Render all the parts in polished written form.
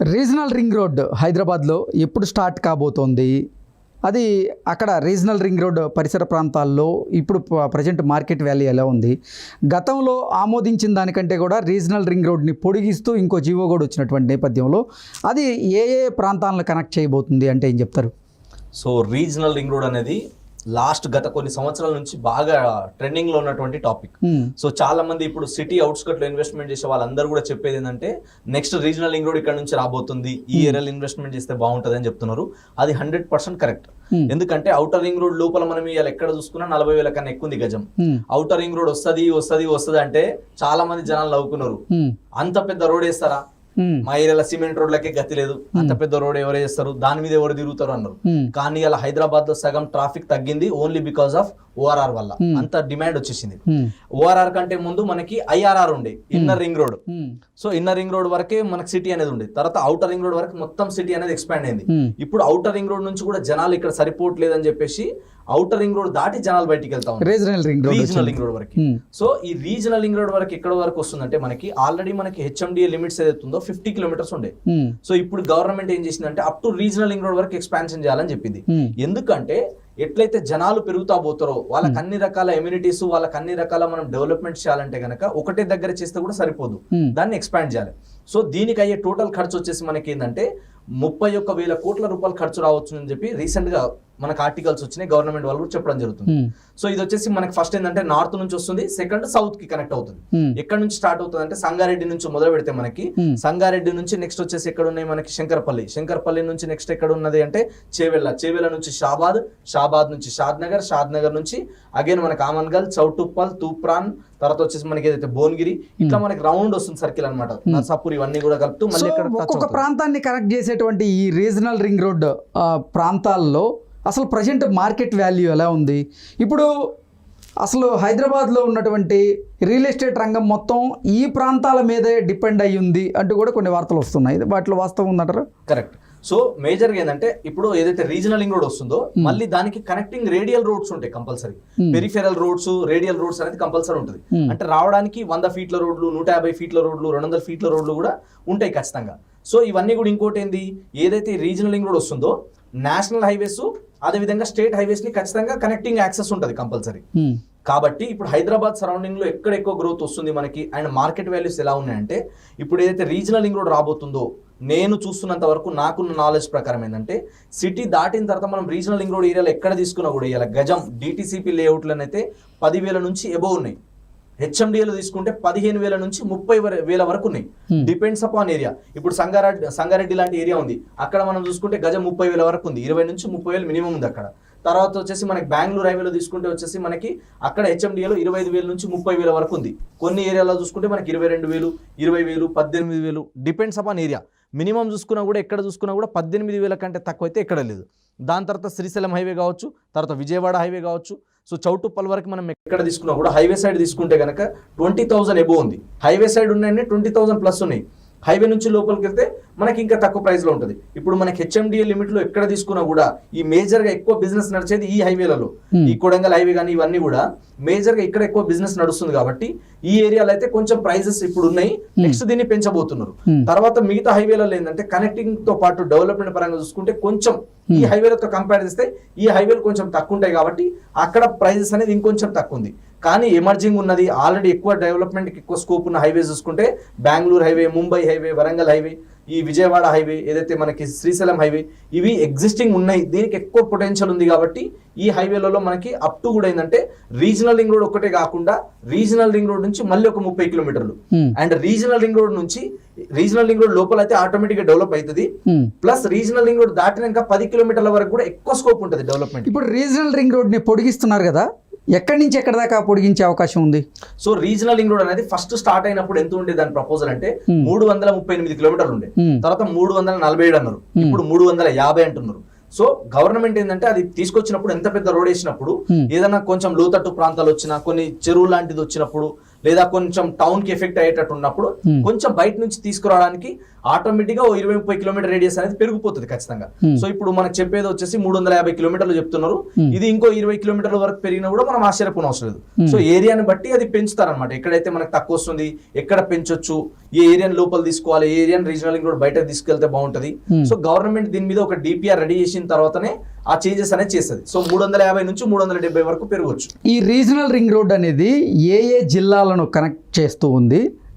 Regional ring road హైదరాబాద్లో ఎప్పుడు start కాబోతోంది? అది అక్కడ రీజనల్ రింగ్ రోడ్ పరిసర ప్రాంతాల్లో ఇప్పుడు ప్రజెంట్ మార్కెట్ వాల్యూ ఎలా ఉంది? గతంలో ఆమోదించిన దానికంటే కూడా రీజనల్ రింగ్ రోడ్ని పొడిగిస్తూ ఇంకో జీవో కూడా వచ్చినటువంటి నేపథ్యంలో అది ఏ ఏ ప్రాంతాలను కనెక్ట్ చేయబోతుంది అంటే ఏం చెప్తారు? సో రీజనల్ రింగ్ రోడ్ అనేది గత కొన్ని సంవత్సరాల నుంచి బాగా ట్రెండింగ్ లో ఉన్నటువంటి టాపిక్. సో చాలా మంది ఇప్పుడు సిటీ అవుట్స్కట్ లో ఇన్వెస్ట్మెంట్ చేసే వాళ్ళందరూ కూడా చెప్పేది ఏంటంటే నెక్స్ట్ రీజనల్ రింగ్ రోడ్ ఇక్కడ నుంచి రాబోతుంది, ఈ ఏరియాలో ఇన్వెస్ట్మెంట్ చేస్తే బాగుంటుంది అని చెప్తున్నారు. అది 100% కరెక్ట్. ఎందుకంటే అవుటర్ రింగ్ రోడ్ లోపల మనం ఇవాళ ఎక్కడ చూసుకున్నా 40,000 కన్నా ఎక్కువ ఉంది గజం. అవుటర్ రింగ్ రోడ్ వస్తుంది అంటే చాలా మంది జనాలు నవ్వుకున్నారు. అంత పెద్ద రోడ్ వేస్తారా? మా ఏరియాలో సిమెంట్ రోడ్లకే గతి లేదు, అంత పెద్ద రోడ్ ఎవరు చేస్తారు, దాని మీద ఎవరు తిరుగుతారు అన్నారు. కానీ ఇలా హైదరాబాద్ లో సగం ట్రాఫిక్ తగ్గింది ఓన్లీ బికాస్ ఆఫ్ ఓఆర్ఆర్ వల్ల. అంత డిమాండ్ వచ్చేసింది. ఓఆర్ఆర్ కంటే ముందు మనకి ఐఆర్ఆర్ ఉండే inner ring road. So inner ring road వరకే మనకి సిటీ అనేది ఉంది. తర్వాత అవుటర్ రింగ్ రోడ్ వరకు మొత్తం సిటీ అనేది ఎక్స్పాండ్ అయింది. ఇప్పుడు అవుటర్ రింగ్ రోడ్ నుంచి కూడా జనాలు ఇక్కడ సరిపోవట్లేదని చెప్పేసి అవుటర్ రింగ్ రోడ్ దాటి జనాలు బయటికి వెళ్తా ఉన్నారు రీజనల్ రింగ్ రోడ్ వరకు. సో ఈ రీజనల్ రింగ్ రోడ్ వరకు ఎక్కడ వరకు వస్తుందంటే మనకి ఆల్రెడీ మనకి హెచ్ఎండిఏ లిమిట్స్ ఏదైతుందో 50 కిలోమీటర్స్ ఉండే. సో ఇప్పుడు గవర్నమెంట్ ఏం చేసిందంటే up to regional ring road వరకు ఎక్స్పాన్షన్ చేయాలని చెప్పింది. ఎందుకంటే ఎట్లయితే జనాలు పెరుగుతా పోతారో వాళ్ళకి అన్ని రకాల ఎమ్యూనిటీస్, వాళ్ళకి అన్ని రకాల మనం డెవలప్మెంట్ చేయాలంటే గనక ఒకటే దగ్గర చేస్తే కూడా సరిపోదు, దాన్ని ఎక్స్పాండ్ చేయాలి. సో దీనికి అయ్యే టోటల్ ఖర్చు వచ్చేసి మనకి ఏంటంటే 31,000 కోట్ల రూపాయలు ఖర్చు రావచ్చు అని చెప్పి రీసెంట్ గా మనకు ఆర్టికల్స్ వచ్చినాయి, గవర్నమెంట్ వాళ్ళు చెప్పడం జరుగుతుంది. సో ఇది వచ్చేసి మనకి ఫస్ట్ ఏంటంటే నార్త్ నుంచి వస్తుంది, సెకండ్ సౌత్ కి కనెక్ట్ అవుతుంది. ఎక్కడ నుంచి స్టార్ట్ అవుతుంది అంటే సంగారెడ్డి నుంచి మొదలు పెడితే మనకి సంగారెడ్డి నుంచి నెక్స్ట్ వచ్చేసి ఎక్కడ ఉన్నాయి మనకి శంకరపల్లి నుంచి నెక్స్ట్ ఎక్కడ ఉన్నది అంటే చేవెళ్ళ నుంచి షాబాద్ నుంచి షాద్ నగర్ నుంచి అగైన్ మనకి ఆమన్గల్, చౌటుప్పల్, తూప్రాన్, తర్వాత వచ్చేసి మనకి ఏదైతే భువనగిరి, ఇట్లా మనకి రౌండ్ వస్తుంది సర్కిల్ అనమాట. నర్సాపూర్ ఇవన్నీ కూడా కలుపుతూ మళ్ళీ ఒక్కొక్క ప్రాంతాన్ని కనెక్ట్ చేసేటువంటి ఈ రీజనల్ రింగ్ రోడ్ ప్రాంతాల్లో అసలు ప్రజెంట్ మార్కెట్ వాల్యూ ఎలా ఉంది? ఇప్పుడు అసలు హైదరాబాద్లో ఉన్నటువంటి రియల్ ఎస్టేట్ రంగం మొత్తం ఈ ప్రాంతాల మీదే డిపెండ్ అయ్యి ఉంది అంటూ కూడా కొన్ని వార్తలు వస్తున్నాయి. వాటిలో వాస్తవం ఉందంటారా? కరెక్ట్. సో మేజర్గా ఏంటంటే ఇప్పుడు ఏదైతే రీజనల్ రింగ్ రోడ్ వస్తుందో మళ్ళీ దానికి కనెక్టింగ్ రేడియల్ రోడ్స్ ఉంటాయి compulsory. Peripheral roads, radial roads అనేది కంపల్సరీ ఉంటుంది. అంటే రావడానికి 100 ఫీట్ల రోడ్లు, 150 ఫీట్ల రోడ్లు, 200 ఫీట్ల రోడ్లు కూడా ఉంటాయి ఖచ్చితంగా. సో ఇవన్నీ కూడా ఇంకోటి ఏంది, ఏదైతే రీజనల్ రింగ్ రోడ్ వస్తుందో నేషనల్ హైవేస్ అదేవిధంగా స్టేట్ హైవేస్ ని ఖచ్చితంగా కనెక్టింగ్ యాక్సెస్ ఉంటుంది కంపల్సరీ. కాబట్టి ఇప్పుడు హైదరాబాద్ సరౌండింగ్ లో ఎక్కడ ఎక్కువ గ్రోత్ వస్తుంది మనకి అండ్ మార్కెట్ వాల్యూస్ ఎలా ఉన్నాయంటే ఇప్పుడు ఏదైతే రీజనల్ రింగ్ రోడ్ రాబోతుందో నేను చూస్తున్నంత వరకు నాకున్న నాలెడ్జ్ ప్రకారం ఏంటంటే సిటీ దాటిన తర్వాత మనం రీజనల్ రింగ్ రోడ్ ఏరియాలో ఎక్కడ తీసుకున్నా కూడా ఇలా గజం డిటిసిపి లేఅవుట్లనైతే 10,000 నుంచి ఎబోవ్ ఉన్నాయి. హెచ్ఎండిఏలో తీసుకుంటే 15,000 నుంచి 30,000 వరకు ఉన్నాయి. Depends upon area. ఇప్పుడు సంగారెడ్డి లాంటి ఏరియా ఉంది, అక్కడ మనం చూసుకుంటే గజం 30,000 వరకు ఉంది, 20 నుంచి 30,000 మినిమం ఉంది అక్కడ. తర్వాత వచ్చేసి మనకి బెంగళూరు హైవేలో తీసుకుంటే వచ్చేసి మనకి అక్కడ హెచ్ఎండిఏలో 25,000 నుంచి 30,000 వరకు ఉంది. కొన్ని ఏరియాలో చూసుకుంటే మనకి 22,000, 20,000, 18,000 డిపెండ్స్ అపాన్ ఏరియా. మినిమం చూసుకున్నా కూడా ఎక్కడ చూసుకున్నా కూడా 18,000 కంటే తక్కువ అయితే ఎక్కడ లేదు. దాని తర్వాత శ్రీశైలం హైవే కావచ్చు, తర్వాత విజయవాడ హైవే కావచ్చు. సో చౌటుప్పల్ వరకు మనం ఎక్కడ తీసుకున్నా కూడా హైవే సైడ్ తీసుకుంటే కనుక 20,000 ఎబో ఉంది. హైవే సైడ్ ఉన్నాయంటే 20,000 ప్లస్ ఉన్నాయి. హైవే నుంచి లోపలికి వెళ్తే మనకి ఇంకా తక్కువ ప్రైస్ లో ఉంటుంది. ఇప్పుడు మనకి హెచ్ఎండిఏ లిమిట్ లో ఎక్కడ తీసుకున్నా కూడా ఈ మేజర్ గా ఎక్కువ బిజినెస్ నడిచేది ఈ హైవేలలో. ఈ కొడంగల్ హైవే కానీ ఇవన్నీ కూడా మేజర్ గా ఇక్కడ ఎక్కువ బిజినెస్ నడుస్తుంది కాబట్టి ఈ ఏరియాలో అయితే కొంచెం ప్రైజెస్ ఇప్పుడు ఉన్నాయి. నెక్స్ట్ దీన్ని పెంచబోతున్నారు. తర్వాత మిగతా హైవేలలో ఏంటంటే కనెక్టింగ్ తో పాటు డెవలప్మెంట్ పరంగా చూసుకుంటే కొంచెం ఈ హైవేలతో కంపేర్ చేస్తే ఈ హైవేలు కొంచెం తక్కువ ఉంటాయి కాబట్టి అక్కడ ప్రైజెస్ అనేది ఇంకొంచెం తక్కువ ఉంది. కానీ ఎమర్జింగ్ ఉన్నది ఆల్రెడీ ఎక్కువ డెవలప్మెంట్కి ఎక్కువ స్కోప్ ఉన్న హైవేస్ చూసుకుంటే Bengaluru highway, Mumbai highway, Warangal highway, ఈ విజయవాడ హైవే, ఏదైతే మనకి శ్రీశైలం హైవే, ఇవి ఎగ్జిస్టింగ్ ఉన్నాయి. దీనికి ఎక్కువ పొటెన్షియల్ ఉంది కాబట్టి ఈ హైవేలలో మనకి అప్ టు కూడా ఏంటంటే రీజనల్ రింగ్ రోడ్ ఒక్కటే కాకుండా రీజనల్ రింగ్ రోడ్ నుంచి మళ్ళీ ఒక 30 కిలోమీటర్లు అండ్ రీజనల్ రింగ్ రోడ్ నుంచి రీజనల్ రింగ్ రోడ్ లోపల అయితే ఆటోమేటిక్ గా డెవలప్ అవుతుంది. ప్లస్ రీజనల్ రింగ్ రోడ్ దాటినాక 10 కిలోమీటర్ల వరకు కూడా ఎక్కువ స్కోప్ ఉంటుంది డెవలప్మెంట్. ఇప్పుడు రీజనల్ రింగ్ రోడ్ ని పొడిగిస్తున్నారు కదా, ఎక్కడి నుంచి ఎక్కడ దాకా పొడిగించే అవకాశం ఉంది? సో రీజనల్ రింగ్ రోడ్ అనేది ఫస్ట్ స్టార్ట్ అయినప్పుడు ఎంత ఉండే దాని ప్రపోజల్ అంటే 338 కిలోమీటర్లు ఉండే, తర్వాత 347 అన్నారు, ఇప్పుడు 350 అంటున్నారు. సో గవర్నమెంట్ ఏంటంటే అది తీసుకొచ్చినప్పుడు ఎంత పెద్ద రోడ్ వేసినప్పుడు ఏదైనా కొంచెం లోతట్టు ప్రాంతాలు వచ్చినా, కొన్ని చెరువు లాంటిది వచ్చినప్పుడు, లేదా కొంచెం టౌన్ కి ఎఫెక్ట్ అయ్యేటట్టు ఉన్నప్పుడు కొంచెం బయట నుంచి తీసుకురావడానికి ఆటోమేటిక్ గా 20-30 కిలోమీటర్ రేడియస్ అనేది పెరిగిపోతుంది ఖచ్చితంగా. సో ఇప్పుడు మనకు చెప్పేది వచ్చేసి 350 కిలోమీటర్లు చెప్తున్నారు, ఇది ఇంకో 20 కిలోమీటర్ల వరకు పెరిగినా కూడా మనం ఆశ్చర్యపోవడం అవసరం లేదు. సో ఏరియాని బట్టి అది పెంచుతారనమాట, ఎక్కడైతే మనకు తక్కువ వస్తుంది ఎక్కడ పెంచొచ్చు, ఏ ఏరియాని లోపల తీసుకోవాలి, ఏ ఏరియాని రీజనల్ రింగ్ రోడ్ బయట తీసుకెళ్తే బాగుంటది. సో గవర్నమెంట్ దీని మీద ఒక డిపిఆర్ రెడీ చేసిన తర్వాతనే ఆ చేంజెస్ అనేది చేస్తుంది. సో 350 నుంచి 370 వరకు పెరగవచ్చు. ఈ రీజనల్ రింగ్ రోడ్ అనేది ఏ జిల్లాలను కనెక్ట్ చేస్తూ ఉంది,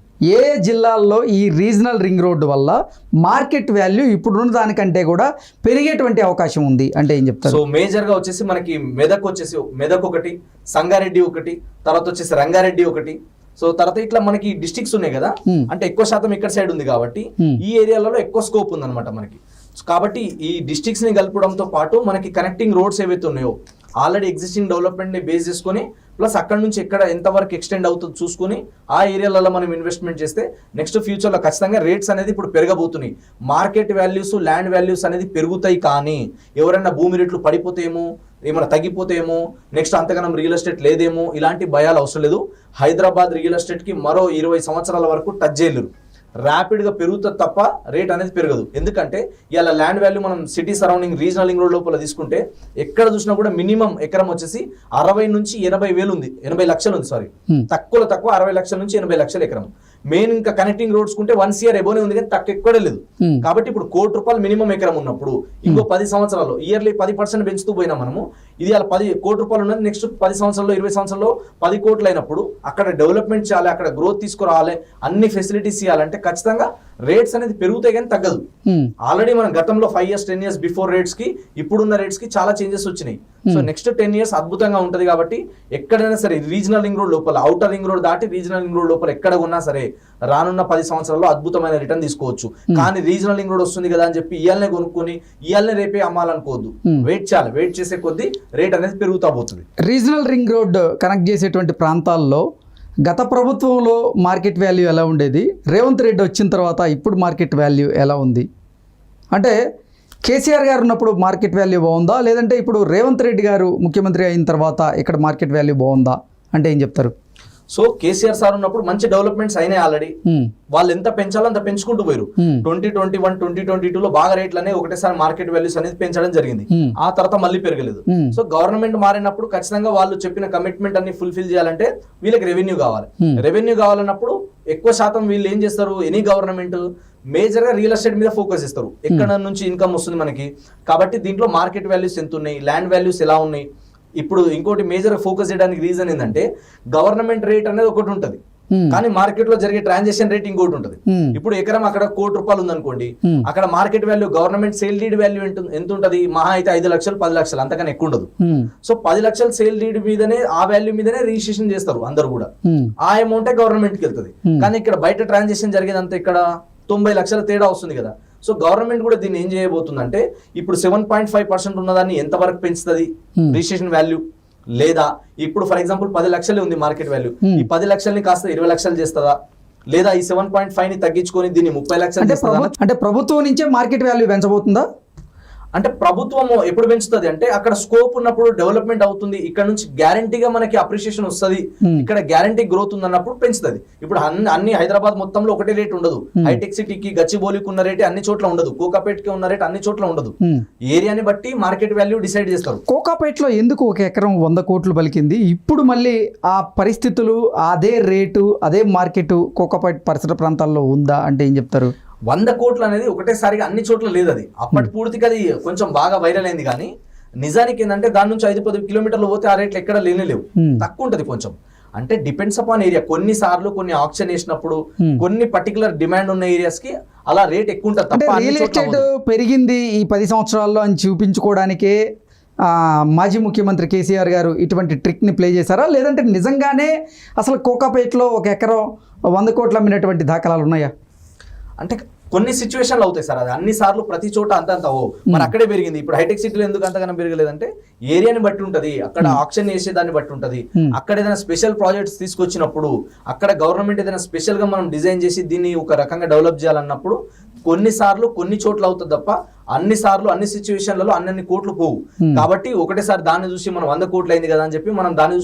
ఏ జిల్లాల్లో ఈ రీజనల్ రింగ్ రోడ్డు వల్ల మార్కెట్ వాల్యూ ఇప్పుడున్న దానికంటే కూడా పెరిగేటువంటి అవకాశం ఉంది అంటే ఏం చెప్తారు? సో మేజర్ గా వచ్చేసి మనకి మెదక్ ఒకటి, సంగారెడ్డి ఒకటి, తర్వాత వచ్చేసి రంగారెడ్డి ఒకటి. సో తర్వాత ఇట్లా మనకి డిస్ట్రిక్ట్స్ ఉన్నాయి కదా, అంటే ఎక్కువ శాతం ఇక్కడ సైడ్ ఉంది కాబట్టి ఈ ఏరియాలలో ఎక్కువ స్కోప్ ఉందన్నమాట మనకి. కాబట్టి ఈ డిస్ట్రిక్ట్స్ ని కలపడంతో పాటు మనకి కనెక్టింగ్ రోడ్స్ ఏవైతే ఉన్నాయో ఆల్రెడీ ఎగ్జిస్టింగ్ డెవలప్మెంట్ ని బేస్ చేసుకొని ప్లస్ అక్కడ నుంచి ఎక్కడ ఎంతవరకు ఎక్స్టెండ్ అవుతుందో చూసుకొని ఆ ఏరియాలలో మనం ఇన్వెస్ట్మెంట్ చేస్తే నెక్స్ట్ ఫ్యూచర్లో ఖచ్చితంగా రేట్స్ అనేది ఇప్పుడు పెరగబోతున్నాయి. మార్కెట్ వాల్యూస్, ల్యాండ్ వాల్యూస్ అనేది పెరుగుతాయి, కానీ ఎవరైనా భూమి రేట్లు పడిపోతేమో, ఏమైనా తగ్గిపోతేమో, నెక్స్ట్ అంతగానం రియల్ ఎస్టేట్ లేదేమో, ఇలాంటి భయాలు అవసరం లేదు. హైదరాబాద్ రియల్ ఎస్టేట్కి మరో 20 సంవత్సరాల వరకు టచ్ చేయలేరు. ర్యాపిడ్గా పెరుగుతుంది తప్ప రేట్ అనేది పెరగదు. ఎందుకంటే ఇలా ల్యాండ్ వాల్యూ మనం city surrounding regional ring road లోపల తీసుకుంటే ఎక్కడ చూసినా కూడా మినిమం ఎకరం వచ్చేసి 60 నుంచి 80 వేలు ఉంది, 80 లక్షలు ఉంది, సారీ తక్కువ 60 లక్షల నుంచి 80 లక్షల ఎకరం. మెయిన్ ఇంకా కనెక్టింగ్ రోడ్స్ కుంటే 1 CR ఎబోనే ఉంది, కానీ తక్కువ ఎక్కడే లేదు. కాబట్టి ఇప్పుడు ₹1 కోటి మినిమం ఎకరం ఉన్నప్పుడు ఇంకో 10 సంవత్సరాల్లో ఇయర్లీ 10% పెంచుతూ పోయినా మనము, ఇది అలా ₹1 కోటి ఉన్నది, నెక్స్ట్ 10 సంవత్సరాల్లో 20 సంవత్సరాల్లో 10 కోట్లు అయినప్పుడు అక్కడ డెవలప్మెంట్ చేయాలి, అక్కడ గ్రోత్ తీసుకురావాలి, అన్ని ఫెసిలిటీస్ ఇవ్వాలంటే ఖచ్చితంగా రేట్స్ అనేది పెరుగుతాయి కానీ తగ్గదు. ఆల్రెడీ మనం గతంలో 5 years 10 years బిఫోర్ రేట్స్ కి ఇప్పుడున్న రేట్స్ కి చాలా చేంజెస్ వచ్చినాయి. సో నెక్స్ట్ 10 years అద్భుతంగా ఉంటది. కాబట్టి ఎక్కడైనా సరే రీజనల్ రింగ్ రోడ్ లోపల, అవుటర్ రింగ్ రోడ్ దాటి రీజనల్ రింగ్ రోడ్ లోపల ఎక్కడ ఉన్నా సరే రానున్న 10 సంవత్సరాల్లో అద్భుతమైన రిటర్న్ తీసుకోవచ్చు. కానీ రీజనల్ రింగ్ రోడ్ వస్తుంది కదా అని చెప్పి ఇయాలనే కొనుక్కొని ఇయాలనే రేపే అమ్మాలనుకోవద్దు. వెయిట్ చేయాలి, వెయిట్ చేసే కొద్దీ రేట్ అనేది పెరుగుతా పోతుంది. రీజనల్ రింగ్ రోడ్ కనెక్ట్ చేసేటువంటి ప్రాంతాల్లో గత ప్రభుత్వంలో మార్కెట్ వాల్యూ ఎలా ఉండేది, రేవంత్ రెడ్డి వచ్చిన తర్వాత ఇప్పుడు మార్కెట్ వాల్యూ ఎలా ఉంది? అంటే కేసీఆర్ గారు ఉన్నప్పుడు మార్కెట్ వాల్యూ బాగుందా, లేదంటే ఇప్పుడు రేవంత్ రెడ్డి గారు ముఖ్యమంత్రి అయిన తర్వాత ఇక్కడ మార్కెట్ వాల్యూ బాగుందా అంటే ఏం చెప్తారు? సో కేసీఆర్ సార్ ఉన్నప్పుడు మంచి డెవలప్మెంట్స్ అయినాయి ఆల్రెడీ. వాళ్ళు ఎంత పెంచాలో అంత పెంచుకుంటూ పోయారు. 2021, 2022లో బాగా రేట్లు అనేవి ఒకటేసారి మార్కెట్ వాల్యూస్ అనేది పెంచడం జరిగింది. ఆ తర్వాత మళ్ళీ పెరగలేదు. సో గవర్నమెంట్ మారినప్పుడు ఖచ్చితంగా వాళ్ళు చెప్పిన కమిట్మెంట్ అన్ని ఫుల్ఫిల్ చేయాలంటే వీళ్ళకి రెవెన్యూ కావాలి. రెవెన్యూ కావాలన్నప్పుడు ఎక్కువ శాతం వీళ్ళు ఏం చేస్తారు, ఎనీ గవర్నమెంట్ మేజర్ గా రియల్ ఎస్టేట్ మీద ఫోకస్ చేస్తారు. ఎక్కడ నుంచి ఇన్కమ్ వస్తుంది మనకి. కాబట్టి దీంట్లో మార్కెట్ వాల్యూస్ ఎంత ఉన్నాయి, ల్యాండ్ వాల్యూస్ ఎలా ఉన్నాయి. ఇప్పుడు ఇంకోటి మేజర్ ఫోకస్ చేయడానికి రీజన్ ఏంటంటే గవర్నమెంట్ రేట్ అనేది ఒకటి ఉంటుంది, కానీ మార్కెట్ లో జరిగే ట్రాన్సాక్షన్ రేట్ ఇంకోటి ఉంటుంది. ఇప్పుడు ఎకరం అక్కడ ₹1 కోటి ఉందనుకోండి, అక్కడ market value government sale deed value ఎంత ఉంటుంది, మహా అయితే 5 లక్షలు 10 లక్షలు, అంతకన్నా ఎక్కువ ఉండదు. సో 10 లక్షల సేల్ డీడ్ మీదనే, ఆ వాల్యూ మీదనే రిజిస్ట్రేషన్ చేస్తారు అందరు కూడా. ఆ అమౌంట్ గవర్నమెంట్ కి వెళ్తుంది. కానీ ఇక్కడ బయట ట్రాన్సాక్షన్ జరిగేదంతా ఇక్కడ 90 లక్షల తేడా వస్తుంది కదా. సో గవర్నమెంట్ కూడా దీన్ని ఏం చేయబోతుందంటే ఇప్పుడు 7.5% ఉన్నదాన్ని ఎంతవరకు పెంచుతుంది రిజిస్ట్రేషన్ వాల్యూ, లేదా ఇప్పుడు ఫర్ ఎగ్జాంపుల్ 10 లక్షలే ఉంది మార్కెట్ వాల్యూ, ఈ 10 లక్షల్ని కాస్త 20 లక్షలు చేస్తుందా, లేదా ఈ 7.5 ని తగ్గించుకొని దీన్ని 30 లక్షలు. అంటే ప్రభుత్వం నుంచే మార్కెట్ వాల్యూ పెంచబోతుందా? అంటే ప్రభుత్వం ఎప్పుడు పెంచుతుంది అంటే అక్కడ స్కోప్ ఉన్నప్పుడు డెవలప్మెంట్ అవుతుంది, ఇక్కడ నుంచి గ్యారంటీగా మనకి అప్రిషియేషన్ వస్తుంది, ఇక్కడ గ్యారంటీ గ్రోత్ ఉందన్నప్పుడు పెంచుతుంది. ఇప్పుడు అన్ని హైదరాబాద్ మొత్తంలో ఒకటే రేట్ ఉండదు. హైటెక్ సిటీకి, గచ్చిబౌలికి ఉన్న రేట్ అన్ని చోట్ల ఉండదు, కోకాపేట్కి ఉన్న రేట్ అన్ని చోట్ల ఉండదు. ఏరియాని బట్టి మార్కెట్ వాల్యూ డిసైడ్ చేస్తారు. కోకాపేట్లో ఎందుకు ఒక ఎకరం 100 కోట్లు పలికింది? ఇప్పుడు మళ్ళీ ఆ పరిస్థితులు, అదే రేటు, అదే మార్కెట్ కోకాపేట్ పరిసర ప్రాంతాల్లో ఉందా అంటే ఏం చెప్తారు? 100 కోట్లు అనేది ఒకటేసారిగా అన్ని చోట్ల లేదు. అది అప్పటి పూర్తిగా అది కొంచెం బాగా వైరల్ అయింది. కానీ నిజానికి ఏంటంటే దాని నుంచి 5-10 కిలోమీటర్లు పోతే ఆ రేట్లు ఎక్కడ లేవు, తక్కువ ఉంటుంది కొంచెం. అంటే డిపెండ్స్ అపాన్ ఏరియా. కొన్నిసార్లు కొన్ని ఆప్షన్ వేసినప్పుడు కొన్ని పర్టికులర్ డిమాండ్ ఉన్న ఏరియాస్ కి అలా రేట్ ఎక్కువ ఉంటుంది తప్ప. రియల్ ఎస్టేట్ పెరిగింది ఈ 10 సంవత్సరాల్లో అని చూపించుకోవడానికే మాజీ ముఖ్యమంత్రి కేసీఆర్ గారు ఇటువంటి ట్రిక్ని ప్లే చేశారా, లేదంటే నిజంగానే అసలు కోకాపేట్లో ఒక ఎకరం 100 కోట్లు అమ్మినటువంటి దాఖలాలు ఉన్నాయా? అంటే కొన్ని సిచ్యువేషన్లు అవుతాయి సార్. అది అన్ని సార్లు ప్రతి చోట అంత మరి అక్కడే పెరిగింది. ఇప్పుడు హైటెక్ సిటీలో ఎందుకు అంతగానో పెరగలేదంటే ఏరియాని బట్టి ఉంటది, అక్కడ ఆప్షన్ చేసే దాన్ని బట్టి ఉంటది. అక్కడ ఏదైనా స్పెషల్ ప్రాజెక్ట్స్ తీసుకొచ్చినప్పుడు, అక్కడ గవర్నమెంట్ ఏదైనా స్పెషల్ గా మనం డిజైన్ చేసి దీన్ని ఒక రకంగా డెవలప్ చేయాలన్నప్పుడు కొన్నిసార్లు కొన్ని చోట్ల అవుతుంది తప్ప అన్ని సార్లు అన్ని సిచ్యువేషన్లలో అన్ని కోట్లు పోవు. కాబట్టి ఒకటేసారి దాన్ని చూసి మనం 100 కోట్లు అయింది కదా అని చెప్పి మనం దాన్ని